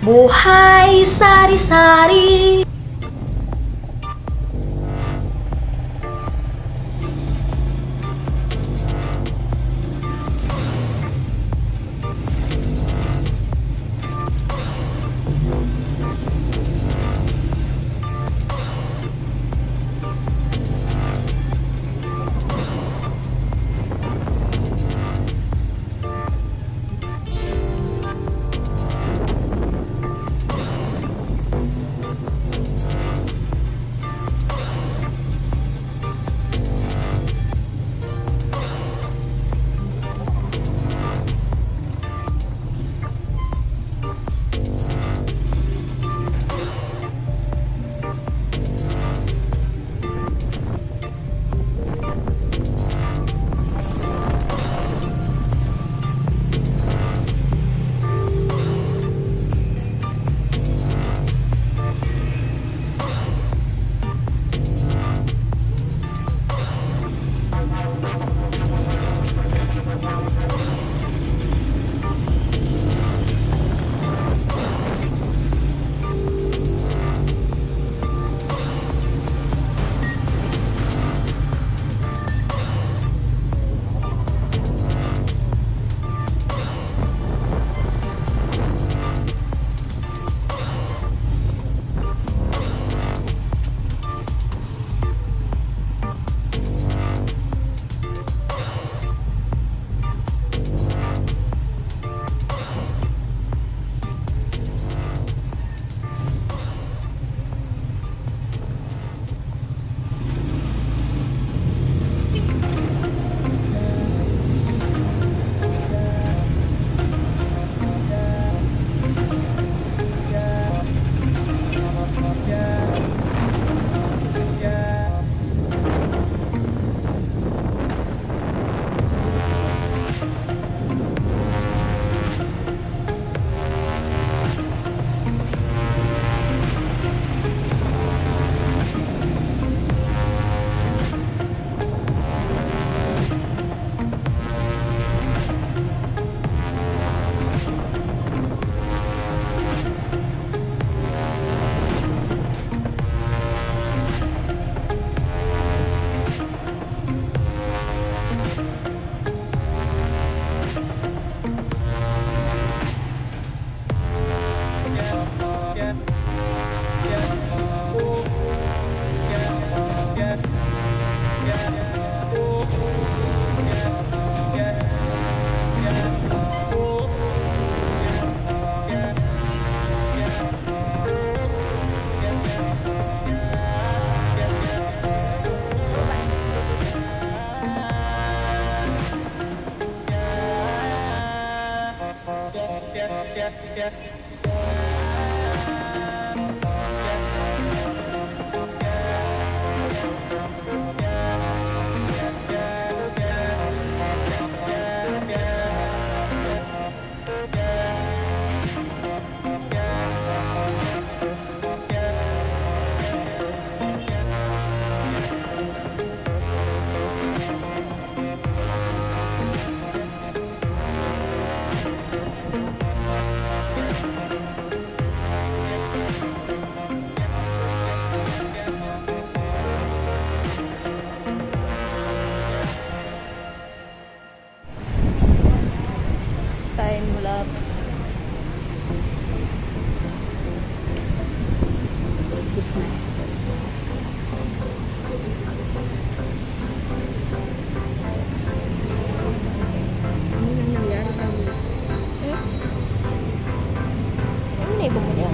Buhai sari-sari. Time lapse. Bagus na. Ano nang nangyari kami? Ano na iba mo niya?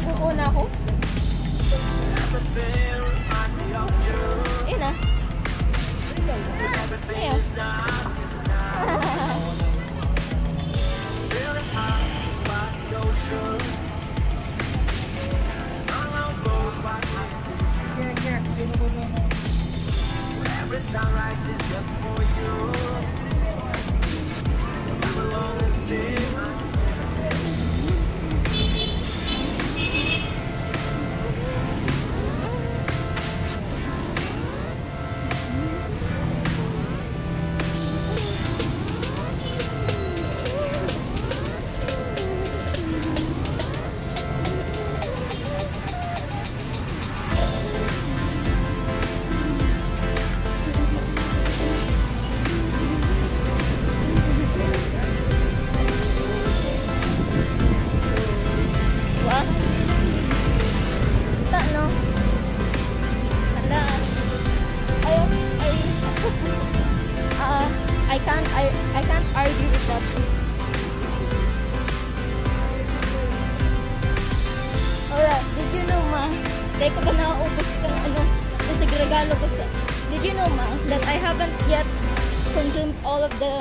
Oo na ako. Ayun na. Ayun. I can't argue with that. Oh, did you know, ma? Dahil ka ba nakaubos kang ano, sa regalo ko sa... Did you know, ma, that I haven't yet consumed all of the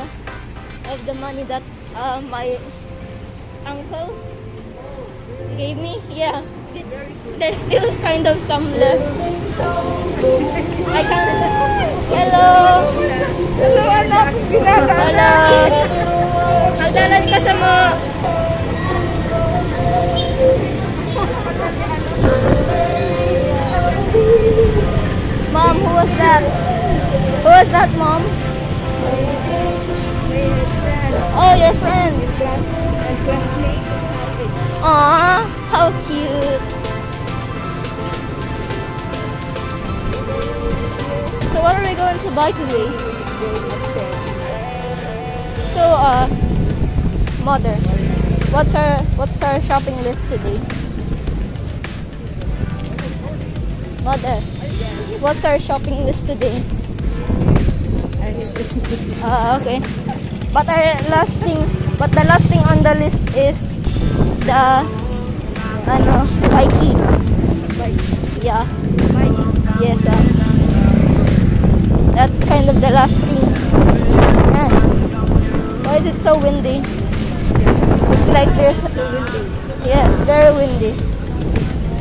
money that my uncle gave me? Yeah. There's still kind of some left. I can't... Hello! Hello, anak. Hello! Magdalan ka sa mo! Mom, who was that? Who was that, Mom? Oh, your friend. Aww, how cute. So what are we going to buy today? So, Mother, what's our shopping list today? Mother, what's our shopping list today? Okay. But the last thing on the list is the Nike. Yeah. Yes. That's kind of the last thing. And why is it so windy? It's like there's very windy.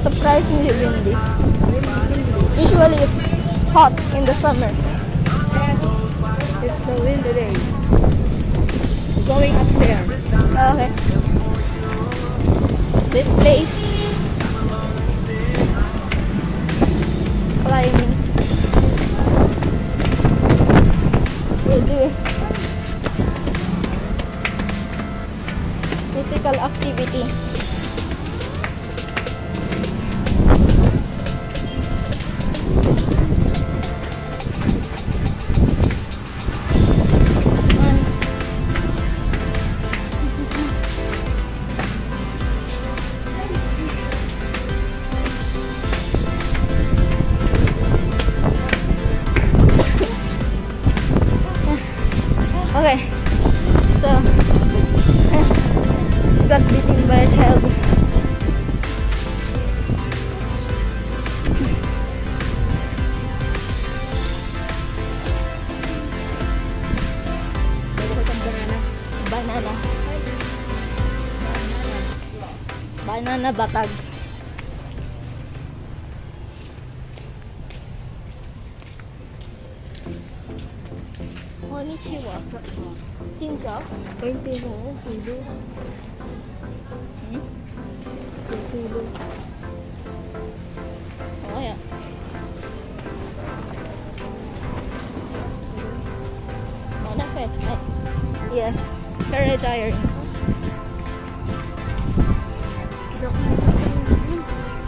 Surprisingly windy. Usually it's hot in the summer. It's so windy today. Going upstairs. Okay. This place. Climbing. We'll do physical activity. Okay, so got beaten by a child. Banana batag. Konnichiwa. Xin chào. Thank you. Oh yeah. Oh, that's it. Yes. Very tiring.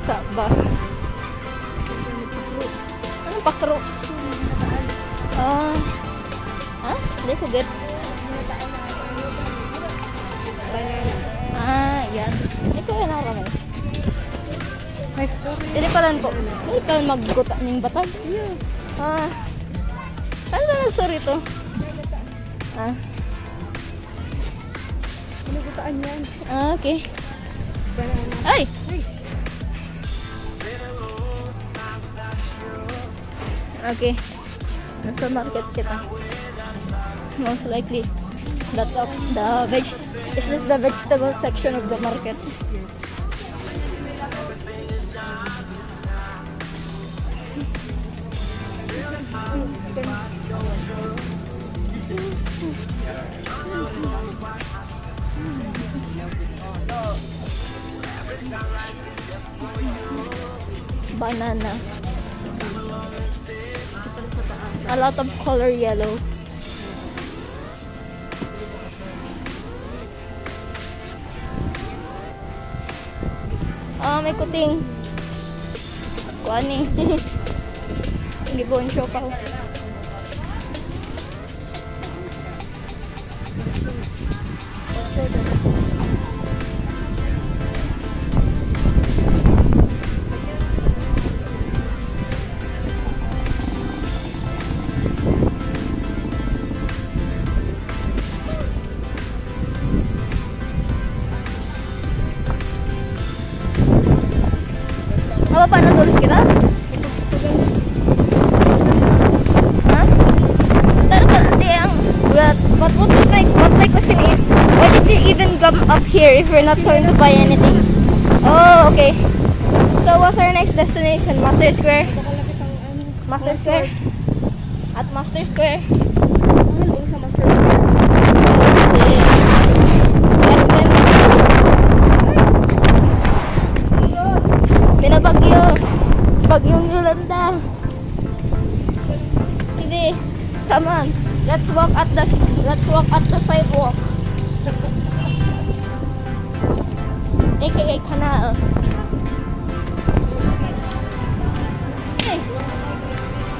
Sa ba? Anong pakro? Hindi ko gets. Yan. Hindi ko yan ako ramay. Hindi palan ko. Hindi palan magguta ng batag. Ano na sorry to? Pinugutaan yan. Okay. Ay! Okay. Nasa market kita. Most likely. That's of the this is the vegetable section of the market. Banana. A lot of color yellow. May kuting. Kuan ni. Gibon show pa. Apa pa na tulis kita? Huh? But what my question is, why did you even come up here if you're not going to buy anything? Oh, okay. So what's our next destination? Master Square? Master Square? At Master Square? Binabagyo. Bagyong Yolanda. Sige. Come on. Let's walk at the sidewalk. AKA canal. Hey.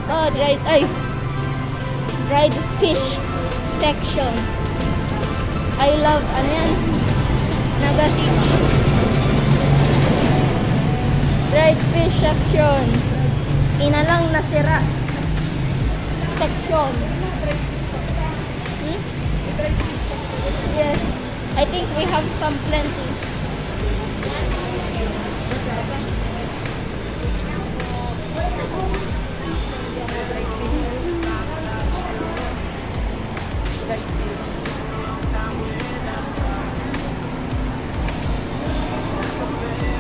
Oh, dried fish section. I love ano yan? Nagasiki. Dried fish section. Inalang nasira section. Yes, I think we have some plenty.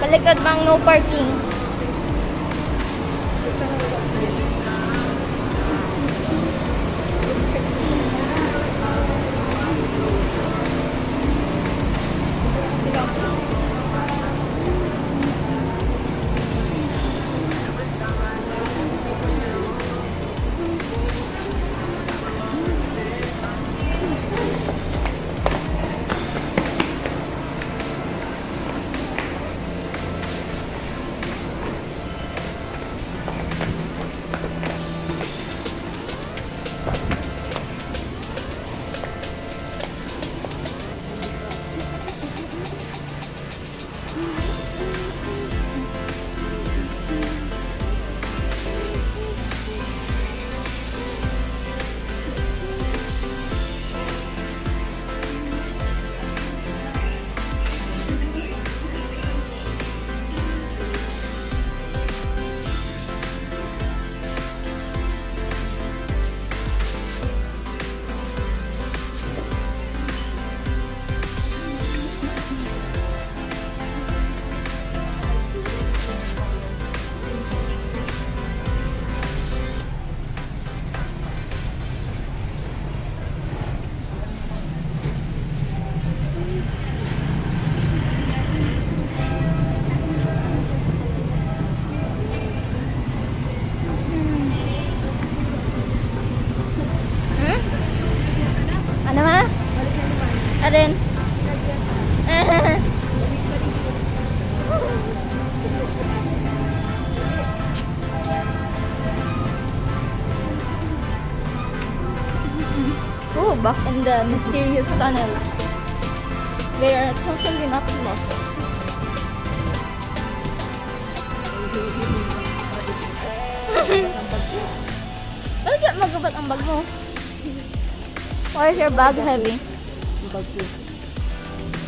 Baliktad bang no parking? Aden. Oh, back in the mysterious tunnel. They are totally not lost. Bakit magabat ang bag mo? Why is your bag heavy?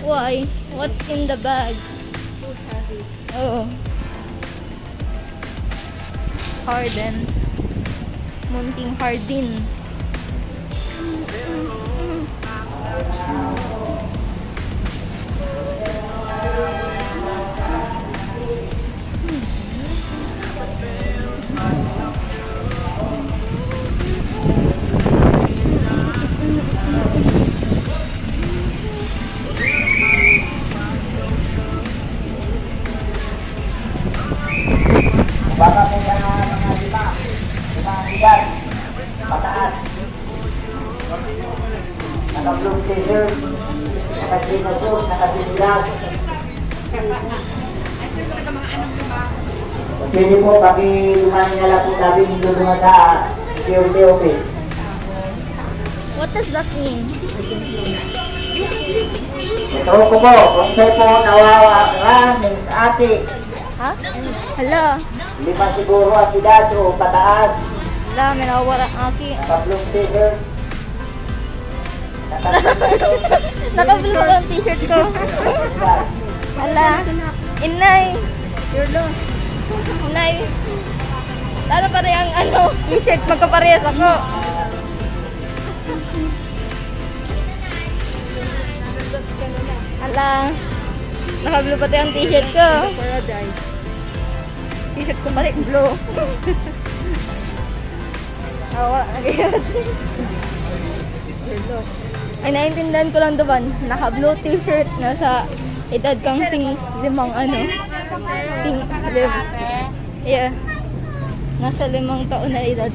Why? What's in the bag? Oo. Harden. Munting Hardin. Baka may mga lima edad, pataas. Naka-blue t-shirt, naka-green suit, naka-singlet. Pwede po kami lumayan na lang po namin dito naman sa POP. What does that mean? Ito ko po, kung sa'yo po nawawa ng ate, Ha? Hala. lima siguro ang edad o pataas. Hala, may nawawala ang aki. Naka-blue t-shirt, Naka-blue ang t-shirt ko. Hala. Inay. You're lost. Inay. Lalo pa rin ang t-shirt. Magkaparehas ako. Hala. Naka-blue pati ang t-shirt ko. Paradise. T-shirt ko balik blue. Wala na kaya. You're lost. Ay, naiintindihan ko lang doon. Naka-blue t-shirt. Nasa edad kang limang Yeah. Nasa 5 taon na edad.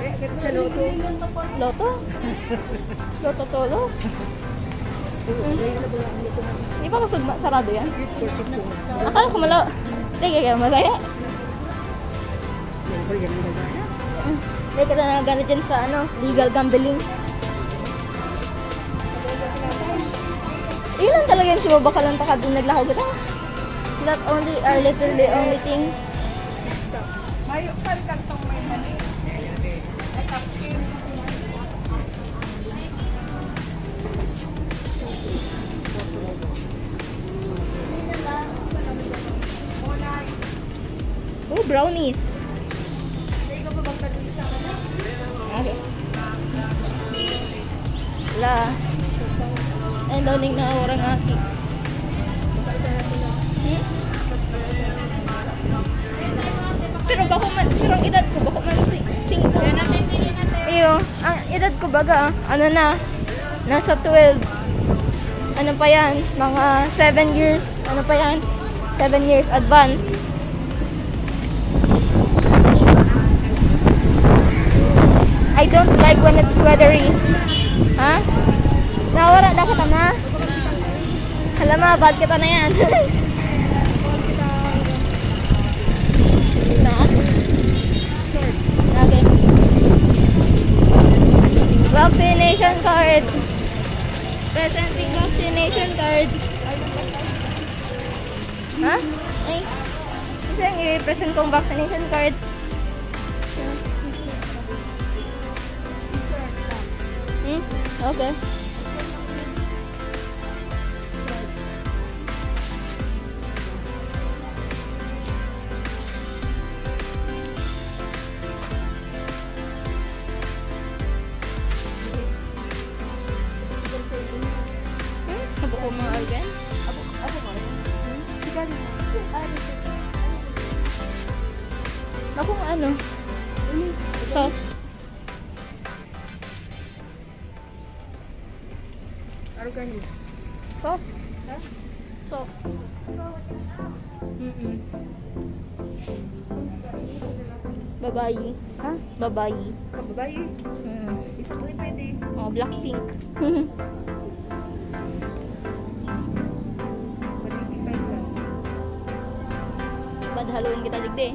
Kaya sa loto. Loto? Loto tolos? Hindi pa sarado yan? Akala ko Hindi kaya malaya. Hindi ka na ganit dyan sa legal gambling. Ilan talaga yung sumabaka lang taka din naglakaw kita? That only are literally only thing. Oh, brownies. Okay. La. Ayun daw ning na orang aki. Pero ang edad ko bako man sing. Iyo, ang edad ko baga nasa 12. Ano pa yan? Mga 7 years. Ano pa yan? 7 years advance. I don't like when it's weathery. Ha? Nawara na kita na. Halama, bad kita na yan. Na? Okay. Vaccination card. Presenting vaccination card. Ha? Ay. Kasi yung i-present kong vaccination card. Okay. Abo ko mga algan? Abo ko. Ako nga soft. Organic. Soft? Ha? Soft. Babayi. Ha? Babayi. Babae. Isa ko rin pwede. Oh, Blackpink. Malipipay lang. Badhaluin kita digde.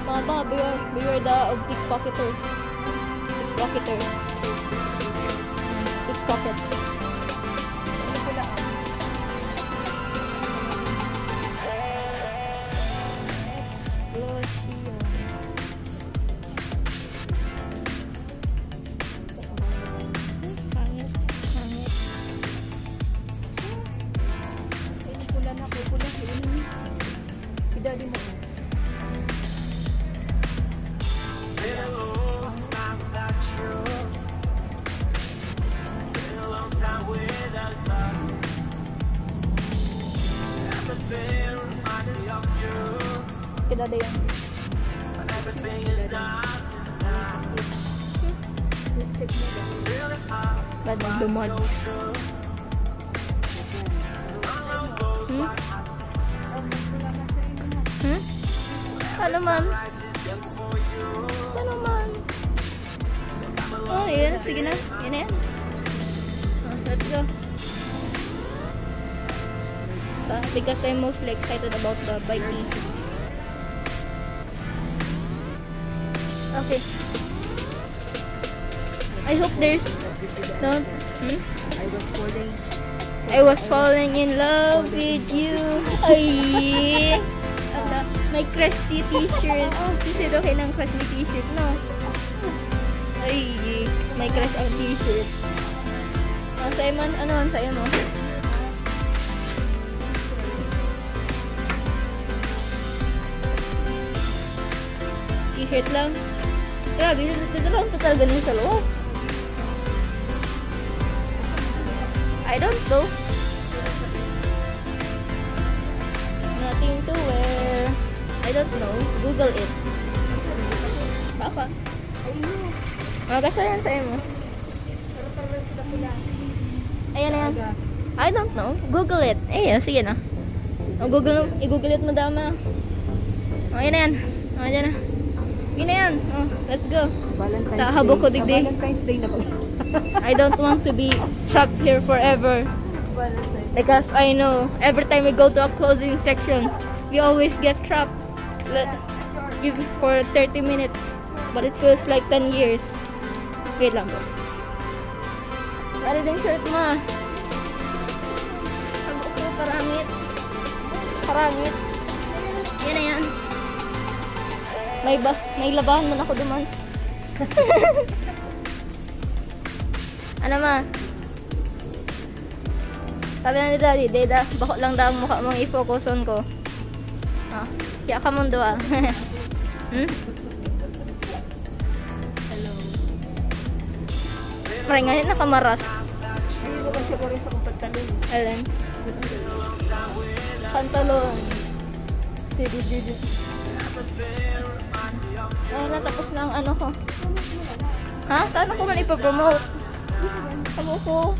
Mga ba, beware the pickpocketers. Pickpocketers. Pickpocket. ka lumod. Ano man? Ano man? Oh, yan. Sige na. Yan na yan. Let's go. Because I'm mostly excited about the biking. Okay. I hope there's no. I was falling in love with you. Ay. My crush si t-shirt. Oh, kasi okay lang crush ni t-shirt, no? Ay, my crush ang t-shirt. Sa'yo man, ano man sa'yo, no? T-shirt lang. Grabe, dito lang total ganun sa loob. I don't know. Nothing to wear. I don't know. Google it. Baka. Magkasya yan sa'yo mo. Ayan na yan. I don't know. Google it. Sige na. I-google it mo dama. Ayan na yan. Ayan na. Yun na yan. Let's go. Tahabo ko digdi. Valentine's Day na ba? I don't want to be trapped here forever. Because I know every time we go to a closing section, we always get trapped for 30 minutes. But it feels like 10 years. Wait lang bro. Ready din shirt mo. Sabi ko, karangit. Karangit. Yan na yan. May labahan man ako duman. Ano ma? Sabi na ni Daddy, Deda, bako lang daw ang mukha mong i-focuson ko. Kaya ka mundo Hello. Parang ngayon nakamaras. Hindi ko kasi ko rin sa pantalon. Alan? Pantalon. Ay, natapos na ang ano ko. Ha? Saan ko man ipapromote? Sabi ko.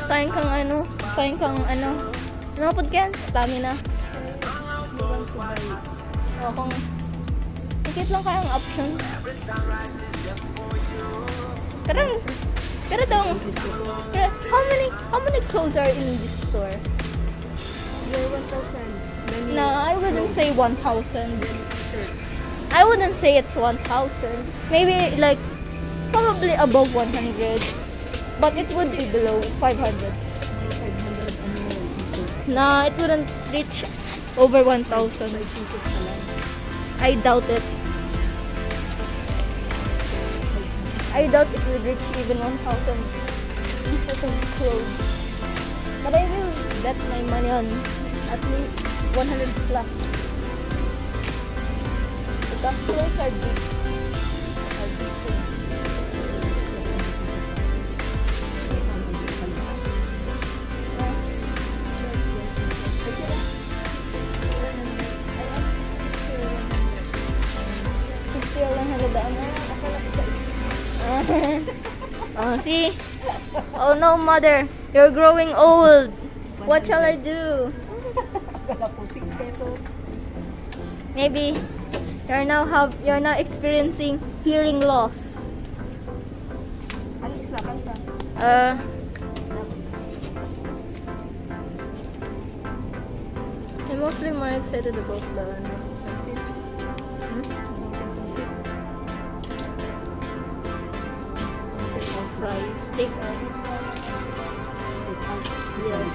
Sayang kang ano. Sayang kang ano. Ano po yan? Stamina. O kung tikit lang kayang option. Pero dong. How many clothes are in this store? You're 1,000. No, I wouldn't say 1,000. I wouldn't say it's 1,000. Maybe like probably above 100. But it would be below 500. Nah, it wouldn't reach over 1,000. I doubt it. I doubt it would reach even 1,000 pieces of clothes. But I will bet my money on at least 100 plus. Because clothes are big. See? Oh no, mother, you're growing old. What shall I do? Maybe you're now experiencing hearing loss. I'm mostly more excited about the fries, steak. Yes.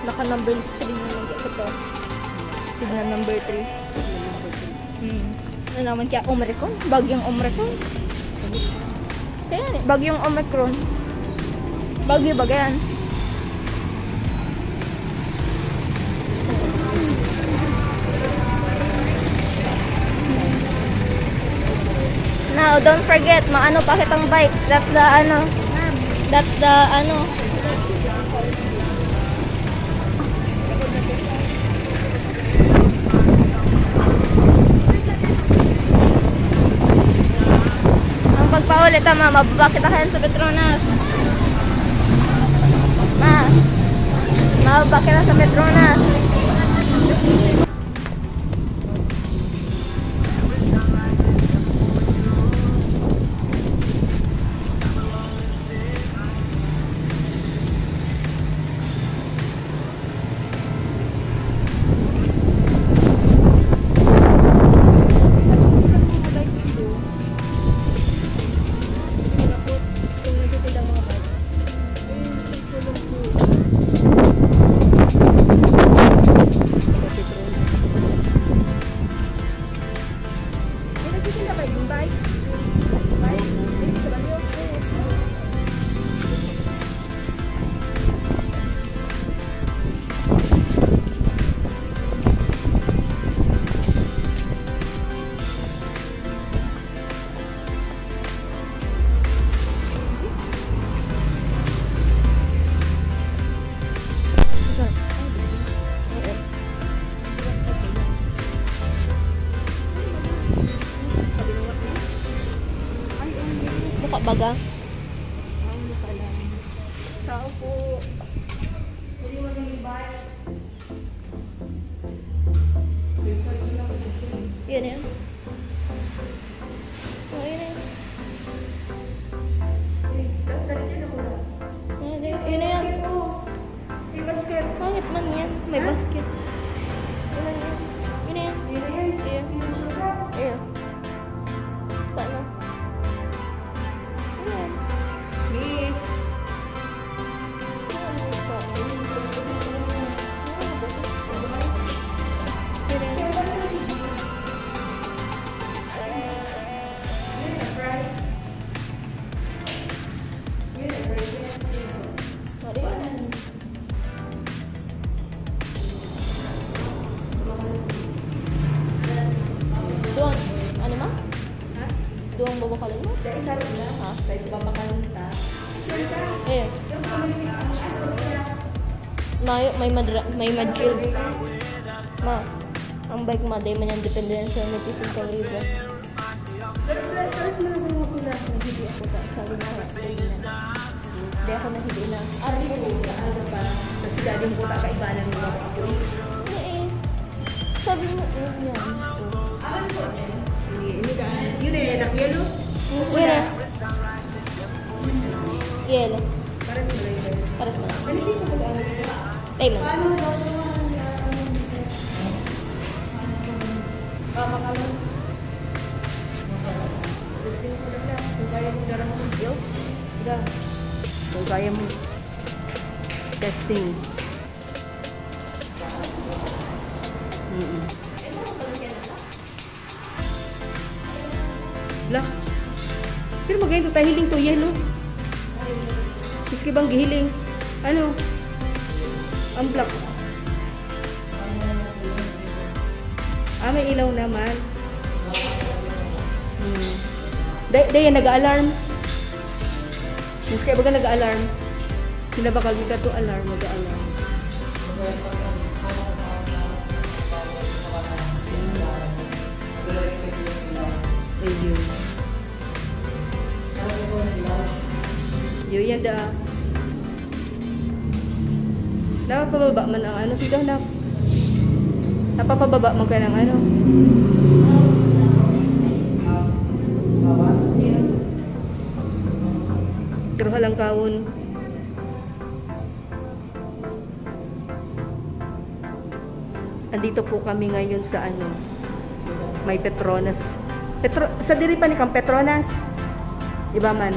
Naka number 3 na lang ito. Tignan number 3. Ano naman kaya Omicron? Bagyong Omicron? Kaya yan eh, bagyong Omicron. Bagyo ba yan? Now, don't forget, maano pa kitang bike. That's the ano. Halika ma, mababa kita kayo sa Petronas. Mababa kita sa Petronas. Buka baga. Tao po. Hindi mo nang-invite. Yun na yan. Oh, yun na yan. Yun na yan. May basket. Pangit man yan. May basket. Yun na yan. Yun na yan. Yun na yan. Iya. Iya. Paano? Ayan. Miss. Doon, ano ma? Doon babakalin mo? Dahil isa rin na. Ha? Dahil babakalunta. Eh. May madrill. Ma, ang bike ma, day man yung dependensya ng netizen kay Riza. Pero mas malabang ako na nahidi ako ka. Sabi na nga. Di ako nahidi na. Aray ko sa ano pa. Kasi dali mo ka kaibanan mo ako ako. Hindi eh. Sabi mo, yun yan. Ini ka. Yun na yan. Yellow. Yun eh. Yelo. Para sa malay. Para sa mga. Manipis mo pag-aral. Tay man. Paano daw sa mga makakalun? Kung kaya mo darang mo video, kung kaya mo testing. Lah. Pero magayon tayo hiling to yellow. Miski bang gihiling. Ano? Ang black. May ilaw naman. Dahil nag-alarm. Miski baga nag-alarm. Sila bakal ka to alarm, nag-alarm. Ayun. Yun yan da. Napapababa man ang ano. Sigaw na. Napapababa man ka ng ano. Pero halang kawon. Andito po kami ngayon sa ano. May Petronas. Sa diri pa ni kang Petronas. Iba man.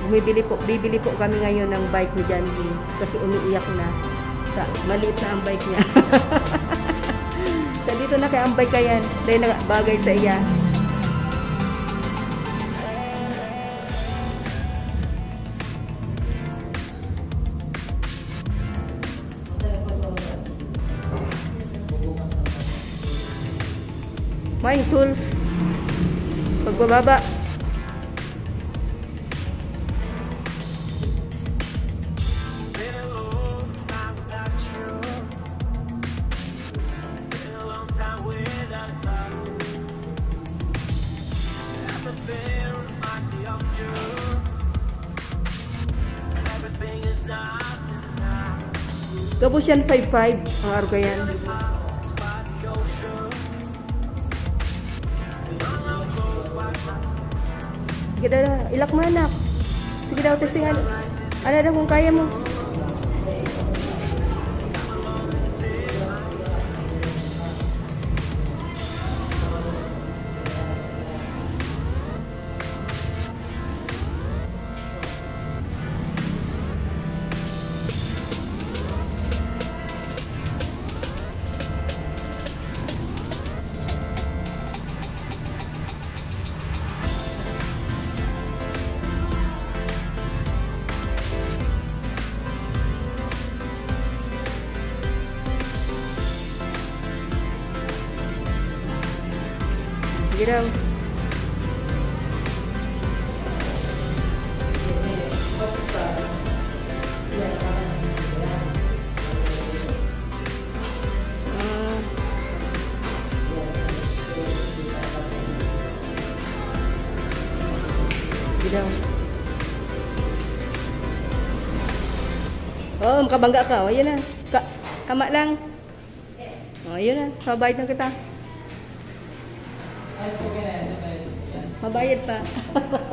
Bibili po kami ngayon ng bike ni Jandy kasi umiiyak na. Maliit na ang bike niya. Dito na kay ang bike kayan. Dahil bagay sa iya. May tools. Pagbababa. There Tapos yan 5-5. Ang arko yan. Sige daw, ilak mo anak. Sige daw, testingan. Ano daw kung kaya mo. Sige daw. Sige daw. Oh, makabangga ka. O, yun na. Tama lang. O, yun na. Mabayad na kita. Mabayad pa. Mabayad pa.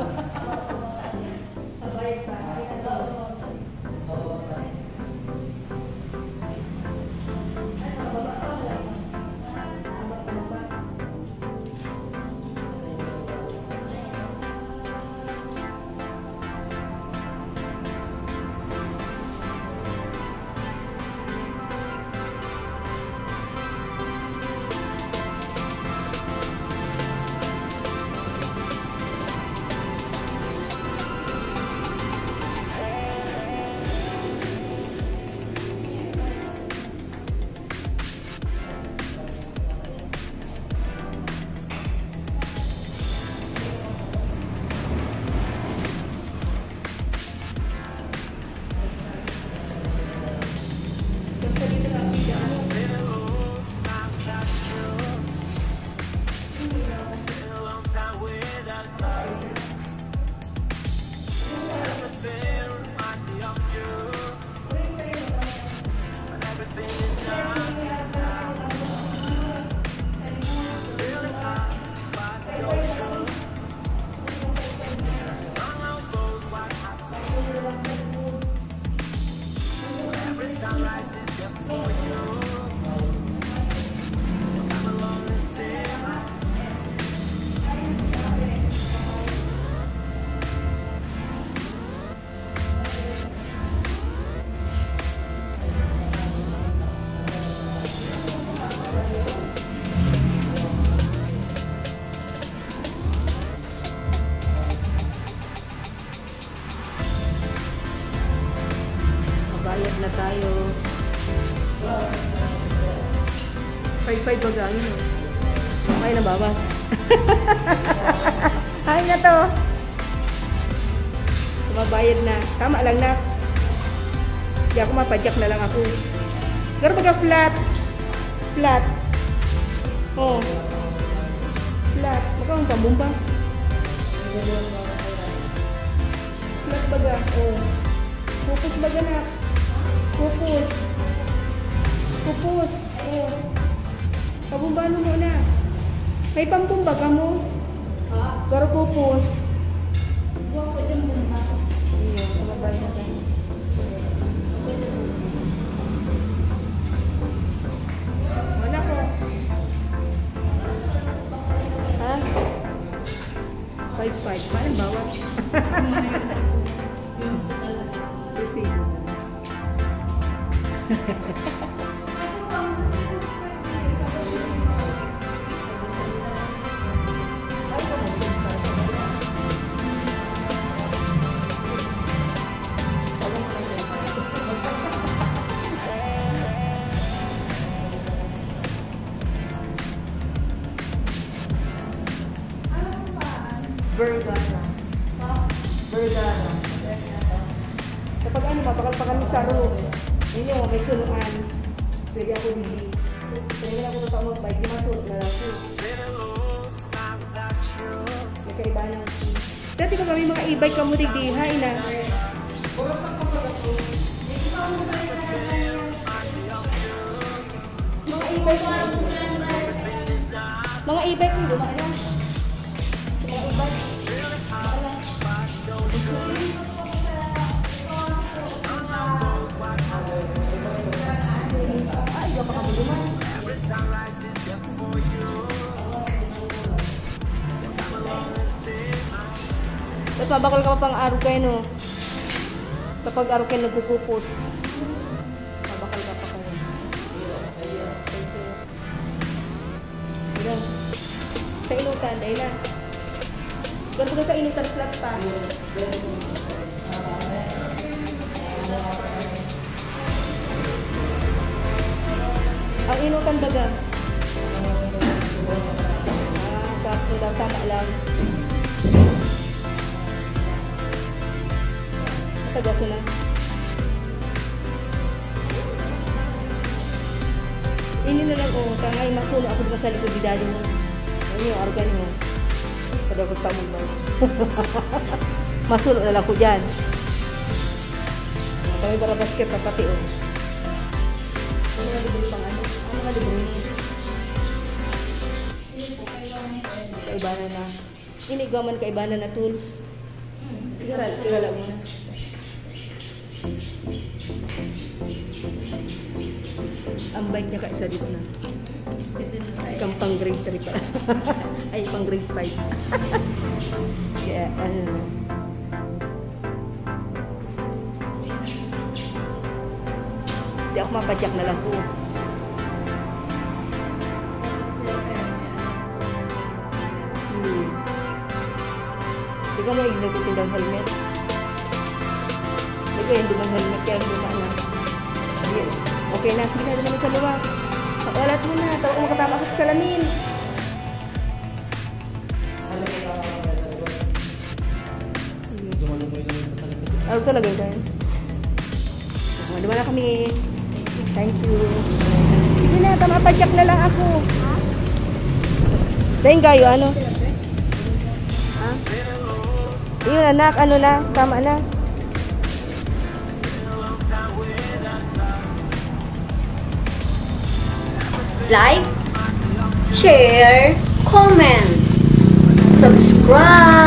Bayad na tayo. 5-5 baga, yun o. Ay, nabawas. Ay na to. Mabayad na. Tama lang na. Di ako mapadyak na lang ako. Pero baga flat. Flat. Oh. Flat. Magkawang pambumba. Flat baga. Oh. Pupus baga na. Pupus. Pupus. Oh. Pabumbano mo na. May pambumba ka mo? Ha? Pero pupus. Buwan ko din bumba. Iyo, pababay na tayo. Wala ko. Ha? 5-5. Paano bawat? Resibo. Vergara. Vergara. Kapag ano, mapakal-pakal mo sa room. Ninyo, may sunuan. Pwede ako hindi. Pwede na ako totoo mag-bike. Di masulot na lang po. May kaibahan lang po. Dati ko kami mga e-bike ka mo digdihay na. Orasan ka pala po. e-bike mo. Mga e-bike mo, dumaan lang. Mga e-bike. Dumaan lang. Ay, iba pa kami dumaan. Tapos mabakal ka pa pang araw kayo, no? Kapag araw kayo nagkukupos. Mabakal ka pa kayo. Ayan. Sa inutan, dahil na. Ganito ka sa inutan, flat pa. Ang inutan baga. Tapos daw tama lang. Tagaso na. Ini na lang, oh. Tangay, masuno ako diba sa likod di daddy mo. Ano yung organ mo? Kada ko tamog mo. Masuno na lang ko dyan. Kami para basket pa pati, oh. Ano nga libre pang ano? Ano nga libre niya? Kaibanan na. Inigaman kaibanan na tools. Tigala mo na. Ang bike niya kaisa dito na. Ikang pang grade 3 pala. Ay, pang grade 5. Kaya, ano na. Hindi ako mapadyak na lang po. Hindi ka mo ignagusin ng helmet. Hindi ko yung dumang helmet kaya dumaan na. Okay na, sige na naman sa luwas. Walat mo na, tawag mo katama ka sa salamin. Ano talaga yun tayo? Dumaan na kami. Thank you. Sige na, tama pa, check na lang ako. Dahil kayo, ano? Ha? Yun anak, ano na, tama na. Like, share, comment, subscribe.